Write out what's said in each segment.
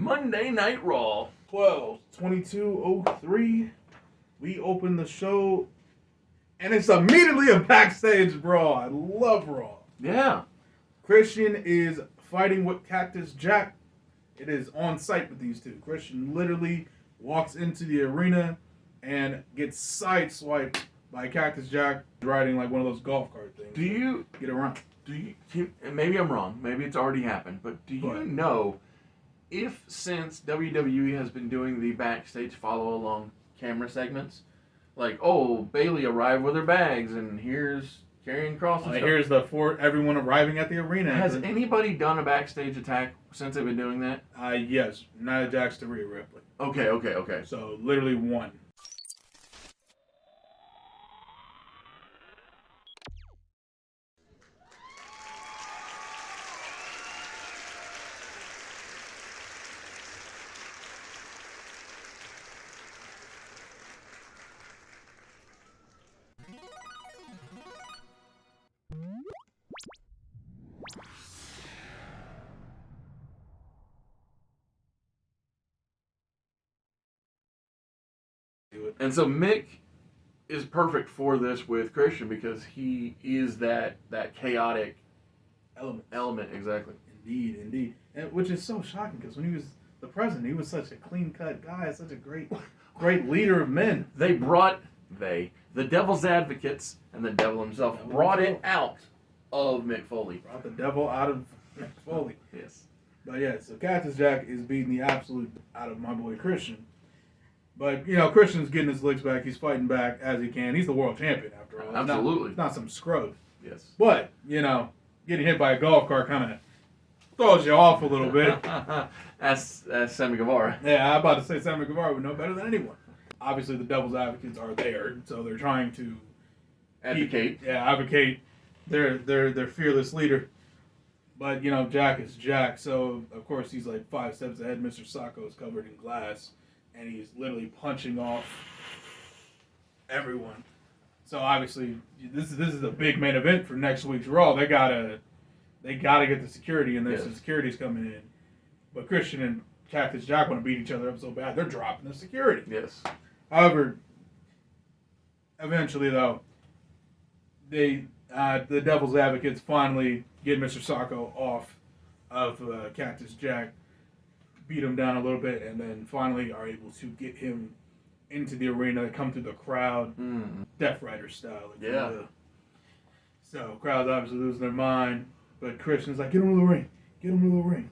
Monday Night Raw. 12/22/03. We open the show, and it's immediately a backstage brawl. I love Raw. Yeah. Christian is fighting with Cactus Jack. It is on site with these two. Christian literally walks into the arena and gets sideswiped by Cactus Jack riding like one of those golf cart things. Do you get around? and maybe I'm wrong, maybe it's already happened, but do you know if since WWE has been doing the backstage follow along camera segments, like, oh, Bailey arrived with her bags and here's Karrion Kross and stuff. Here's everyone arriving at the arena. Has anybody done a backstage attack since they've been doing that? Yes. Nia Jax to Rhea Ripley. Okay. So literally one. And so Mick is perfect for this with Christian because he is that chaotic element. Exactly. Indeed. And which is so shocking because when he was the president, he was such a clean-cut guy, such a great leader of men. The Devil's Advocates and the Devil himself brought it out of Mick Foley. Brought the devil out of Mick Foley. Yes. But yeah, so Cactus Jack is beating the absolute out of my boy Christian. But, Christian's getting his licks back. He's fighting back as he can. He's the world champion, after all. Absolutely. It's not some scrub. Yes. But, getting hit by a golf cart kind of throws you off a little bit. That's Sammy Guevara. Yeah, I'm about to say Sammy Guevara would know better than anyone. Obviously, the Devil's Advocates are there, so they're trying to advocate their fearless leader. But, Jack is Jack, so, of course, he's like 5 steps ahead. Mr. Sacco is covered in glass. And he's literally punching off everyone. So obviously, this is a big main event for next week's Raw. They gotta get the security in this. Yes. The security's coming in, but Christian and Cactus Jack want to beat each other up so bad they're dropping the security. Yes. However, eventually though, the Devil's Advocates finally get Mr. Sacco off of Cactus Jack. Beat him down a little bit, and then finally are able to get him into the arena, come through the crowd, Death Rider style. Yeah. So, crowd's obviously losing their mind, but Christian's like, get him to the ring.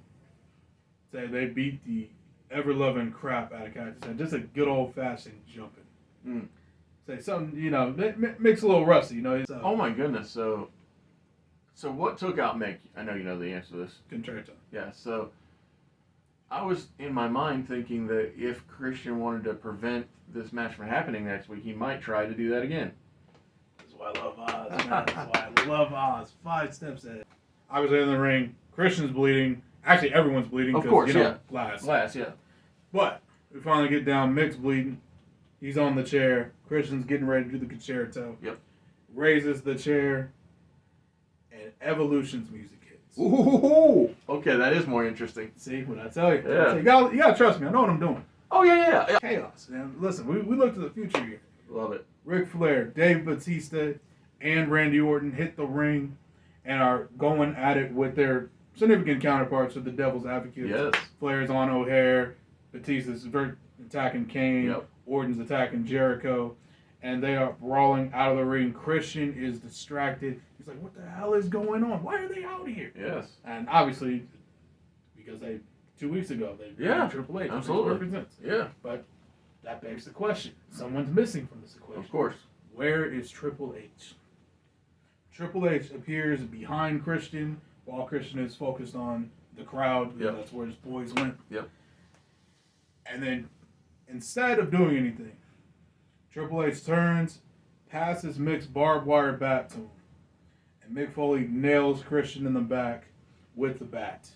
So they beat the ever-loving crap out of Cactus, and just a good old-fashioned jumping. Say something, Mick's a little rusty, So, oh my goodness, so what took out Mick? I know you know the answer to this. Concerto. Yeah, so I was in my mind thinking that if Christian wanted to prevent this match from happening next week, he might try to do that again. That's why I love Oz, man. That's why I love Oz. 5 steps ahead. Obviously in the ring, Christian's bleeding. Actually, everyone's bleeding. Of course, Glass. Glass, yeah. But we finally get down. Mick's bleeding. He's on the chair. Christian's getting ready to do the concerto. Yep. Raises the chair, and Evolution's music hits. Ooh, okay, that is more interesting. See what I tell you? Yeah. You gotta trust me. I know what I'm doing. Oh yeah. Chaos, man. Listen, we look to the future here. Love it. Ric Flair, Dave Bautista, and Randy Orton hit the ring and are going at it with their significant counterparts of the Devil's Advocates. Yes. Flair's on O'Hare, Batista's attacking Kane, Yep. Orton's attacking Jericho, and they are brawling out of the ring. Christian is distracted. He's like, what the hell is going on? Why are they out here? Yes. And obviously, because 2 weeks ago, they beat Triple H. Absolutely. Yeah. But that begs the question. Someone's missing from this equation. Of course. Where is Triple H? Triple H appears behind Christian while Christian is focused on the crowd. Yep. That's where his boys went. Yep. And then, instead of doing anything, Triple H turns, passes Mick's barbed wire bat to him. And Mick Foley nails Christian in the back with the bat.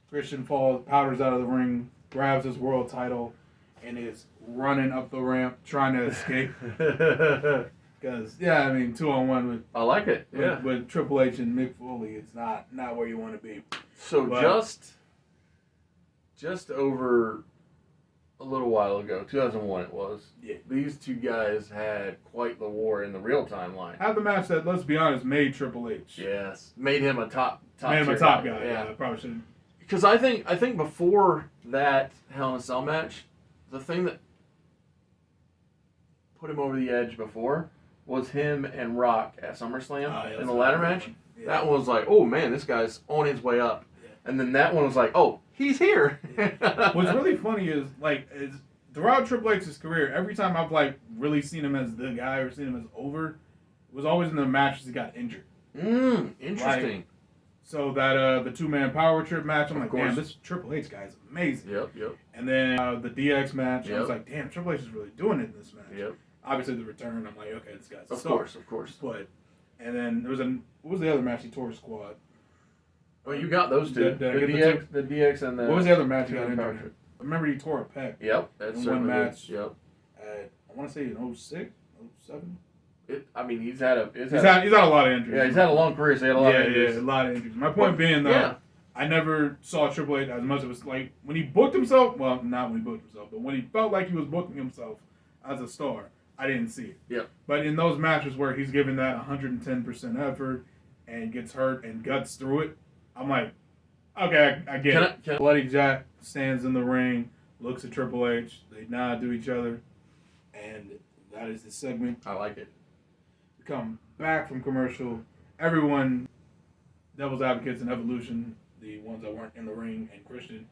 Christian falls, powders out of the ring, grabs his world title, and is running up the ramp trying to escape. Because, 2-on-1 with... I like it, yeah. With Triple H and Mick Foley, it's not where you want to be. So just over a little while ago, 2001 it was. Yeah. These two guys had quite the war in the real timeline. Had the match that, let's be honest, made Triple H. Yes, made him a top Made him a top guy. Yeah, Yeah, probably should. because I think before that Hell in a Cell match, the thing that put him over the edge before was him and Rock at SummerSlam in the ladder match. Yeah. That one was like, oh man, this guy's on his way up. Yeah. And then that one was like, oh, he's here. What's really funny is throughout Triple H's career, every time I've like really seen him as the guy or seen him as over, it was always in the matches he got injured. Interesting. Like, so that the 2-man power trip match, I'm Of like, course. damn, this Triple H guy is amazing. Yep. And then the DX match, I Yep. was like, damn, Triple H is really doing it in this match. Yep. Obviously, the return, I'm like, okay, this guy's a Of star. course. But and then there was what was the other match he tore his quad? Well, you got those two. Did I get The DX and the. What was the other match he got Power injured? trip. I remember he tore a pec. Yep, that's In one certainly match. good. Yep. I want to say in 06, 07. He's had a. He's had a lot of injuries. Yeah, he's had a long career, so he had a lot of injuries. a lot of injuries. My point being, though, Yeah. I never saw Triple H as much. It was like when he booked himself. Well, not when he booked himself, but when he felt like he was booking himself as a star, I didn't see it. Yep. But in those matches where he's giving that 110% effort and gets hurt and guts through it, I'm like, okay, I get it. Bloody Jack stands in the ring, looks at Triple H. They nod to each other, and that is the segment. I like it. We come back from commercial. Everyone, Devil's Advocates and Evolution, the ones that weren't in the ring, and Christian,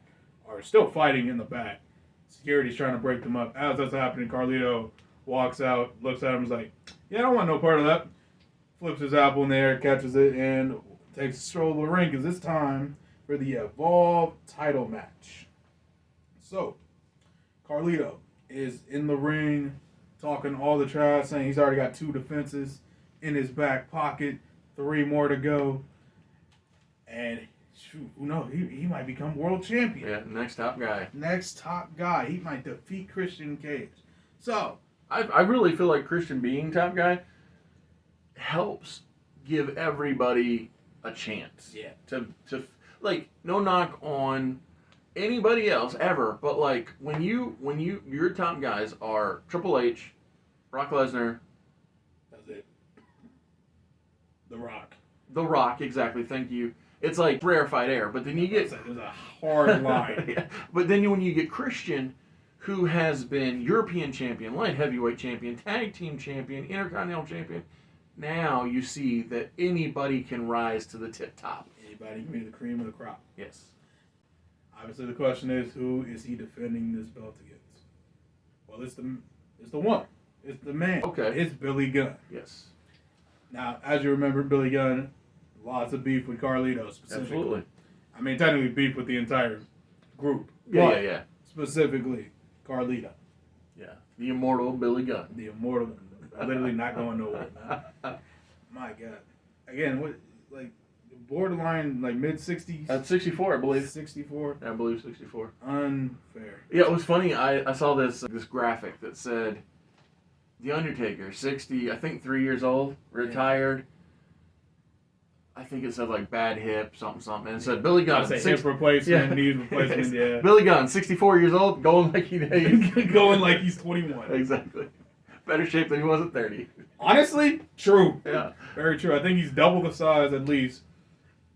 are still fighting in the back. Security's trying to break them up. As that's happening, Carlito walks out, looks at him, is like, yeah, I don't want no part of that. Flips his apple in the air, catches it, and takes a stroll to the ring, because it's time for the Evolve title match. So, Carlito is in the ring, talking all the trash, saying he's already got 2 defenses in his back pocket, 3 more to go. And, shoot, who knows? He might become world champion. Yeah, next top guy. Next top guy. He might defeat Christian Cage. So, I really feel like Christian being top guy helps give everybody a chance. Yeah. To like, no knock on anybody else ever, but like when your top guys are Triple H, Brock Lesnar, that's it. The Rock. The Rock, exactly. Thank you. It's like rarefied air, but then you get There's a hard line. yeah. But then when you get Christian, who has been European champion, light heavyweight champion, tag team champion, intercontinental champion, now you see that anybody can rise to the tip top. Anybody can be the cream of the crop. Yes. Obviously, the question is, who is he defending this belt against? Well, it's the one. It's the man. Okay. It's Billy Gunn. Yes. Now, as you remember, Billy Gunn, lots of beef with Carlito specifically. Absolutely. I mean, technically beef with the entire group. Yeah. Specifically, Carlito. Yeah. The immortal Billy Gunn. The immortal. Literally not going nowhere, man. My God. Again, what, like, borderline, like, mid-60s? At 64, I believe. 64? I believe 64. Unfair. Yeah, it was funny. I saw this graphic that said, The Undertaker, 60, I think 3 years old, retired. I think it said like bad hip, something. And it said Billy Gunn. Hip replacement, knee replacement, yeah. Billy Gunn, 64 years old, going like going like he's 21. Exactly. Better shape than he was at 30. Honestly, true. Yeah. Very true. I think he's double the size at least.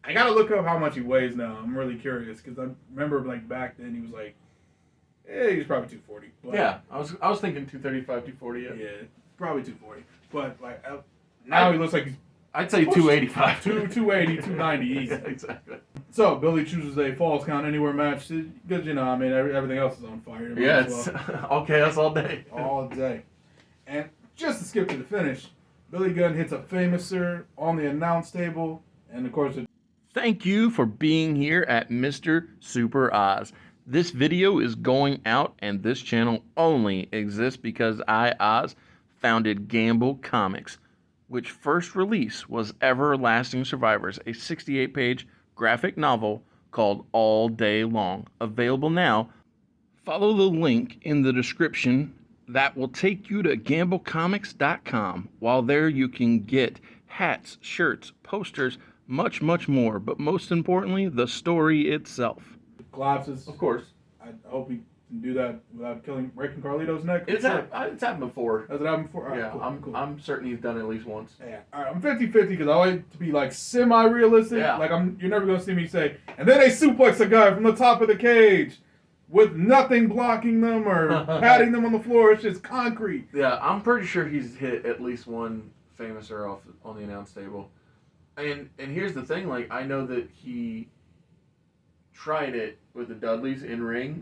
I gotta look up how much he weighs now. I'm really curious because I remember like back then he was like, he was probably 240. But, Yeah, I was thinking 235, 240. Yeah, probably 240. But like now he looks like he's I'd say 285. 280, 290 easy. Yeah, exactly. So Billy chooses a Falls Count Anywhere match because I mean everything else is on fire. Yeah, it's all chaos all day. All day. And just to skip to the finish, Billy Gunn hits a famouser on the announce table, and of course Thank you for being here at Mr. Super Oz. This video is going out, and this channel only exists because I, Oz, founded Gamble Comics, which first release was Everlasting Survivors, a 68-page graphic novel called All Day Long. Available now. Follow the link in the description that will take you to gamblecomics.com. While there, you can get hats, shirts, posters, much more, but most importantly, the story itself. collapses. Of course. I hope he can do that without breaking Carlito's neck. It's happened before. Has it happened before? All right, Yeah, cool. I'm certain he's done it at least once. Yeah, all right, I'm 50-50 because I like to be like semi-realistic. Yeah. Like you're never gonna see me say, and then they suplex a guy from the top of the cage with nothing blocking them or patting them on the floor. It's just concrete. Yeah, I'm pretty sure he's hit at least one famouser off on the announce table. And here's the thing, like, I know that he tried it with the Dudleys in ring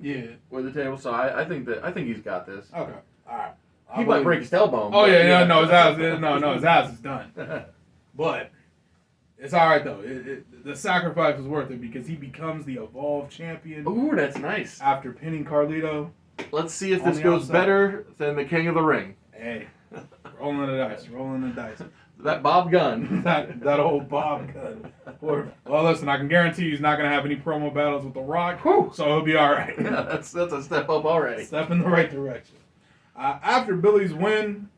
with the table, so I think he's got this. Okay, all right. He might break his tailbone. Oh yeah, no, his ass is done. But it's all right though. The sacrifice was worth it because he becomes the Evolve champion. Ooh, that's nice. After pinning Carlito. Let's see if this goes better than the King of the Ring. Hey, rolling the dice. That Bob Gunn. that old Bob Gunn. Well, listen, I can guarantee he's not going to have any promo battles with The Rock, so he'll be all right. Yeah, that's a step up already. Step in the right direction. After Billy's win,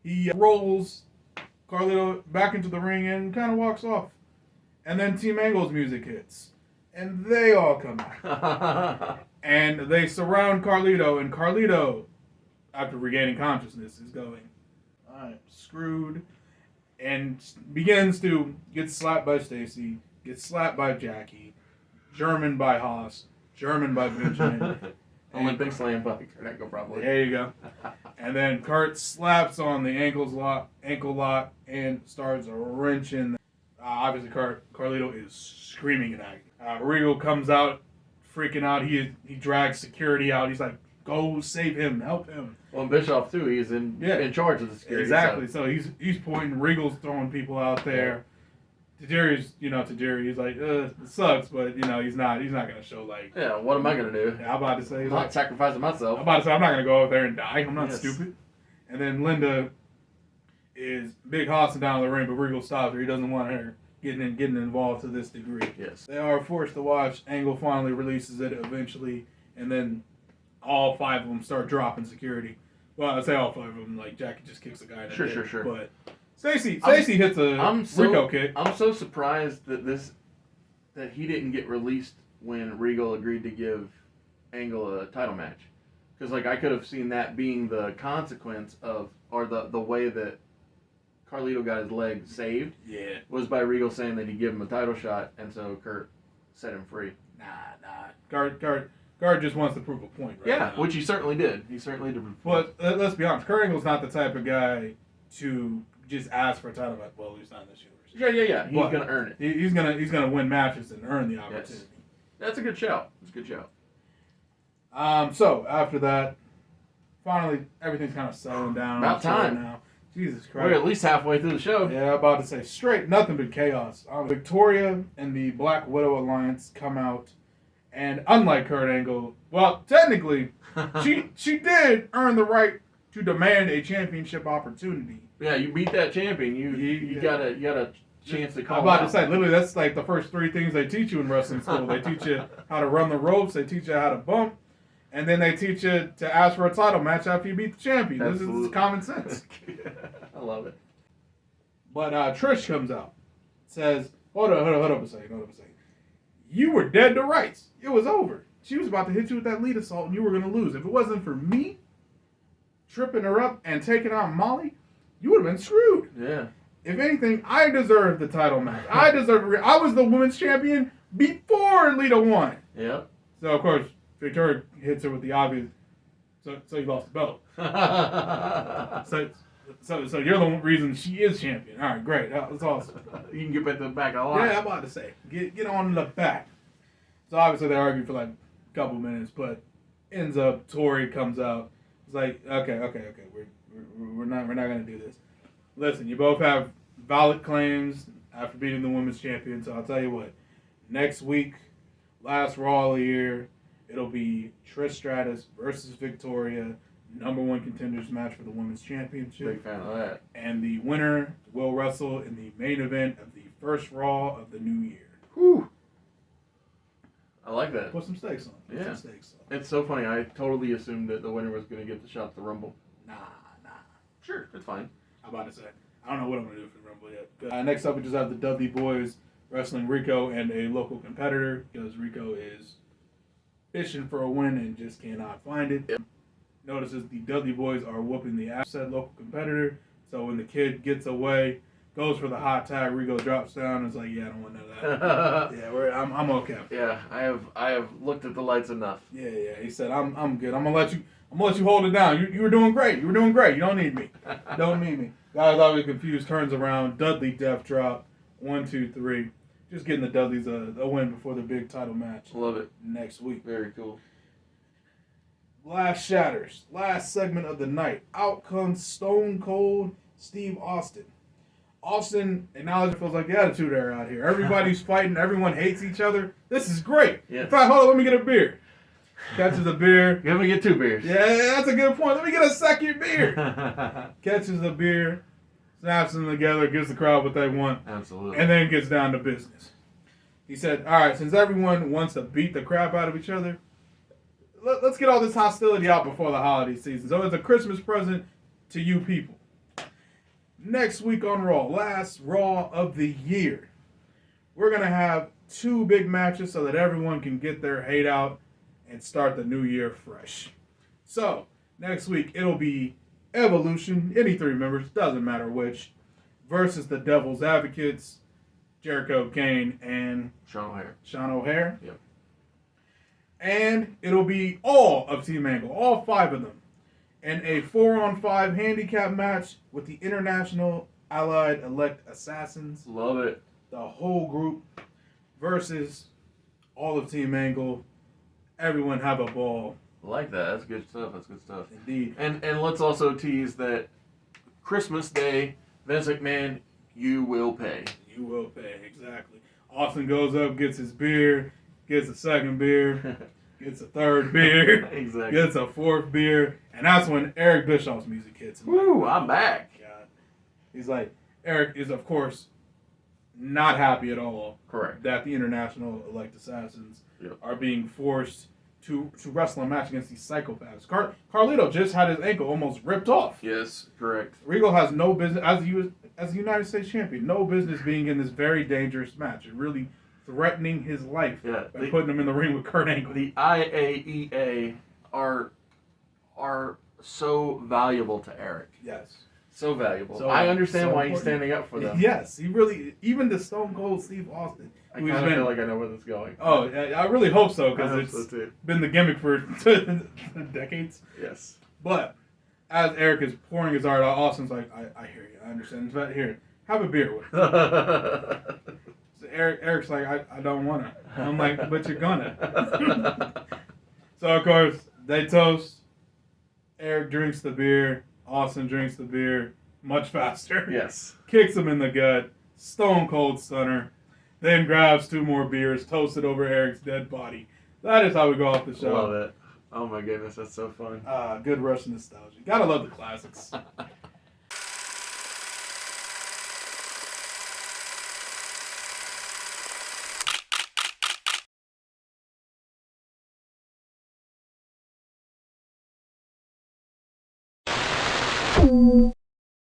he rolls Carlito back into the ring and kind of walks off. And then Team Angle's music hits. And they all come out. And they surround Carlito. And Carlito, after regaining consciousness, is going, I'm screwed. And begins to get slapped by Stacy, get slapped by Jackie, German by Haas, German by Benjamin. Olympic slam by Kurt probably. There you go. And then Kurt slaps on the ankle lock and starts wrenching. Obviously, Carlito is screaming in agony. Regal comes out, freaking out. He drags security out. He's like, go save him, help him. Well, and Bischoff too. He's in charge of the security. Exactly. So he's pointing. Regal's throwing people out there. Tajiri's, he's like, it sucks, but he's not gonna show like. Yeah, what am I gonna do? Yeah, I'm about to say, I'm not sacrificing myself. I'm not gonna go out there and die. I'm not stupid. And then Linda is big hossing down the ring, but Regal stops her. He doesn't want her getting involved to this degree. Yes. They are forced to watch. Angle finally releases it eventually, and then all 5 of them start dropping security. Well, I say all 5 of them. Like Jackie just kicks the guy in the head. Sure. But Stacy hits a Rico kick. I'm so surprised that he didn't get released when Regal agreed to give Angle a title match, because like I could have seen that being the consequence of, or the way that Carlito got his leg saved. Yeah. Was by Regal saying that he'd give him a title shot, and so Kurt set him free. Nah. Guard just wants to prove a point, right? Yeah, which he certainly did. He certainly did. But let's be honest, Kurt Angle's not the type of guy to just ask for a title match. Well, he's not in this universe. Yeah. He's gonna earn it. He's gonna win matches and earn the opportunity. Yes. That's a good shout. So after that, finally everything's kind of settling down. About time now. Jesus Christ. We're at least halfway through the show. Yeah, I'm about to say straight nothing but chaos. Victoria and the Black Widow Alliance come out, and unlike Kurt Angle, well, technically, she did earn the right to demand a championship opportunity. Yeah, you beat that champion. You got a chance to call. I'm about to say, literally, that's like the first 3 things they teach you in wrestling school. They teach you how to run the ropes. They teach you how to bump. And then they teach you to ask for a title match after you beat the champion. Absolutely. This is common sense. I love it. But Trish comes out, says, hold up a second. You were dead to rights. It was over. She was about to hit you with that lead assault and you were going to lose. If it wasn't for me tripping her up and taking out Molly, you would have been screwed. Yeah. If anything, I deserved the title match. I was the women's champion before Lita won. Yep. So, of course, Victoria hits her with the obvious, so you lost the belt. So you're the reason she is champion. All right, great. That's awesome. You can get back to the back of the line. Yeah, I'm about to say. Get on the back. So obviously they argue for like a couple minutes, but ends up Tori comes out. It's like, okay. We're not gonna do this. Listen, you both have valid claims after beating the women's champion. So I'll tell you what. Next week, last Raw of the year, it'll be Trish Stratus versus Victoria, #1 contenders match for the women's championship. Big fan of that. And the winner will wrestle in the main event of the first Raw of the new year. Whew. I like that. Put some stakes on it. Yeah. Some stakes on it. It's so funny. I totally assumed that the winner was going to get the shot at the Rumble. Nah. Sure, it's fine. I'm about to say. I don't know what I'm going to do for the Rumble yet. Next up, we just have the Dudley Boys wrestling Rico and a local competitor, because Rico is fishing for a win and just cannot find it. Yep. Notices the Dudley Boys are whooping the ass said local competitor. So when the kid gets away, goes for the hot tag, Rigo drops down and is like, yeah, I don't want none of that. Yeah, I'm okay. Yeah, I have looked at the lights enough. Yeah. He said, I'm good. I'm gonna let you hold it down. You were doing great. You don't need me. Don't need me. Guys obviously confused, turns around, Dudley death drop. 1, 2, 3. Just getting the Dudleys a win before the big title match. Love it. Next week. Very cool. Glass shatters. Last segment of the night. Out comes Stone Cold Steve Austin. Austin acknowledges it feels like the attitude era out here. Everybody's fighting. Everyone hates each other. This is great. Yes. In fact, hold on. Let me get a beer. Catches a beer. You're going to get 2 beers. Yeah, that's a good point. Let me get a second beer. Catches a beer. Snaps them together. Gives the crowd what they want. Absolutely. And then gets down to business. He said, all right, since everyone wants to beat the crap out of each other, let's get all this hostility out before the holiday season. So it's a Christmas present to you people. Next week on Raw, last Raw of the year, we're going to have 2 big matches so that everyone can get their hate out and start the new year fresh. So, next week, it'll be Evolution, any 3 members, doesn't matter which, versus the Devil's Advocates, Jericho, Kane, and Sean O'Haire. Yep. And it'll be all of Team Angle, all 5 of them, in a 4-on-5 handicap match with the International Allied Elect Assassins. Love it. The whole group versus all of Team Angle. Everyone have a ball. I like that. That's good stuff. Indeed. And let's also tease that Christmas Day, Vince McMahon, you will pay. You will pay, exactly. Austin goes up, gets his beer, gets a second beer, gets a third beer, Exactly. Gets a 4th beer, and that's when Eric Bischoff's music hits him. Woo, I'm back. God. He's like, Eric is, of course, not happy at all. Correct. That the International Elect Assassins Yep. are being forced to wrestle a match against these psychopaths. Carlito just had his ankle almost ripped off. Yes, correct. Regal has no business, as the United States champion, no business being in this very dangerous match and really threatening his life by putting him in the ring with Kurt Angle. The IAEA are so valuable to Eric. Yes. So valuable. I understand why he's standing up for them. Yes, he really, even the Stone Cold Steve Austin. I kind of feel like I know where this is going. Oh, I really hope so, because it's been the gimmick for decades. Yes. But as Eric is pouring his heart out, Austin's like, I hear you, I understand. But here, have a beer with me. So Eric's like, I don't want to. I'm like, but you're gonna. So, of course, they toast. Eric drinks the beer. Austin drinks the beer much faster. Yes. Kicks him in the gut. Stone Cold Stunner. Then grabs 2 more beers, toasted over Eric's dead body. That is how we go off the show. Love it. Oh my goodness, that's so fun. Good rush of nostalgia. Gotta love the classics.